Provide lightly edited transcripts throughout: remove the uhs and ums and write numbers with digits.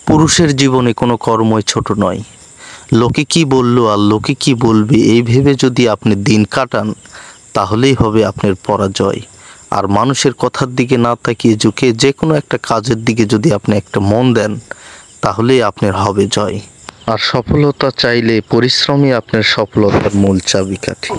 পুরুষের জীবনে কোনো কর্মই ছোট নয়। লোকে কি বলল আর লোকে কি বলবে এই ভেবে যদি আপনি দিন কাটান তাহলেই হবে আপনার পরাজয়। আর মানুষের কথার দিকে না তাকিয়ে ঝুঁকে যে কোনো একটা কাজের দিকে যদি আপনি একটা মন দেন তাহলেই আপনার হবে জয়। আর সফলতা চাইলে পরিশ্রমই আপনার সফলতার মূল চাবিকাঠি।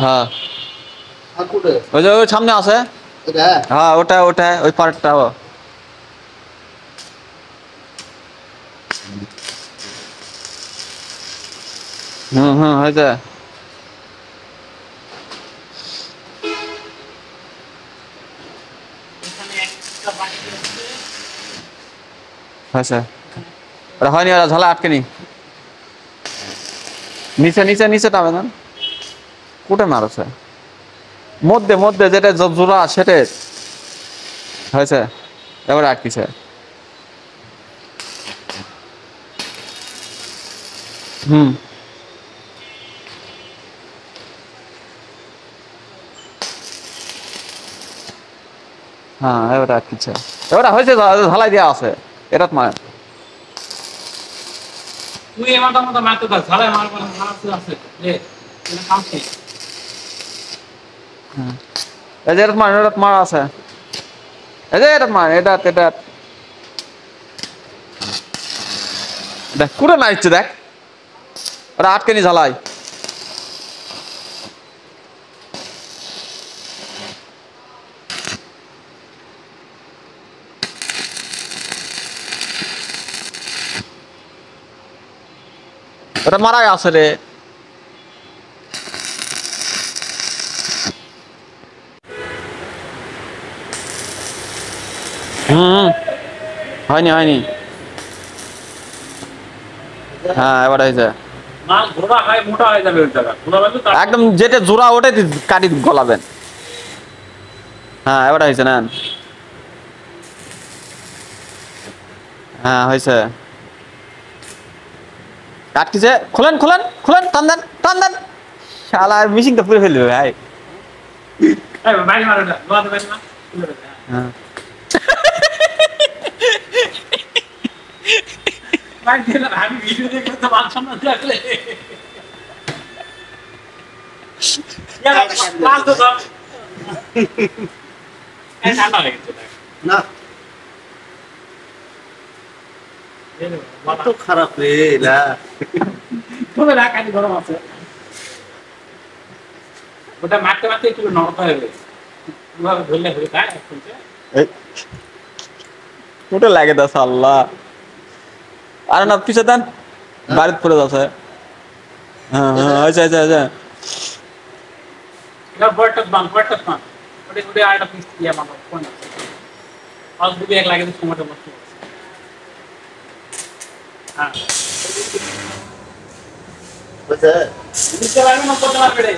হ্যাঁ ওই যে ওই সামনে আছে। হ্যাঁ ওটা ওটা ওই পার্টটা। হয়েছে। হয়েছে ওটা হয়নি, ওরা ঝালা আটকে নি নিচে নিচে নিচে টাবে না কুটে মারছে মধ্যে মধ্যে যেটা জোড়া সেটা হয়েছে। এবারে আটকিছে। হ্যাঁ এবারে আটকিছে। এবারে হয়েছে, ঝালাই দেওয়া আছে। এটা মানে তুই এমাটা মতো মারতে থাক, ঝালাই মারবো না, মারতে আছে যে এটা কামছে। এই যে এটা মারা আছে। এই যে এটা মানে এটা দেখ কুড়ে মারছে, দেখ ওটা আটকে নি ঝালাই। ওটা মারাই আছে রে। হয়নি হয়নি। হ্যাঁ এবার হয়েছে। মাল ঘোড়া হয় মোটা হয়ে যাবে ওই জায়গা। ঘোড়া বাজু একদম যেটা জোড়া ওটাই কাটি গলাবেন। হ্যাঁ এবার হয়েছে না। হ্যাঁ হয়েছে। আটকিছে। খোলেন খোলেন খোলেন, টান দেন টান দেন। শালা মিশিংটা পুরো ফেলবে ভাই। এই বাইরে মারো না, লোয়াতে বাইরে না। হ্যাঁ বাইরে দিলে আমি ভিডিও দেখলে তো বাঁচছ না দেখলে। পাঁচ তো দাও। এই ঠান্ডা হয়ে গেছে না কত খারাপ রে এলা। তবে না কাটি গরম আছে। ওটা মারতে মারতে একটু নরম হয়ে গেছে। কিভাবে ধরলে হয়ে যায় শুনছে। ওটা লাগে দাস আল্লাহ। আরে না পিছে দেন, বাড়িতে পড়ে যাচ্ছে। হ্যাঁ হ্যাঁ আচ্ছা আচ্ছা আচ্ছা। এটা বড়টা বান ওটা ওটা আরেকটা পিস দিয়ে মারো কোন আছে আজ দুই এক লাগে সময়টা নষ্ট করছে। হ্যাঁ বুঝছে নিচে লাগবে না করতে পারবে রে।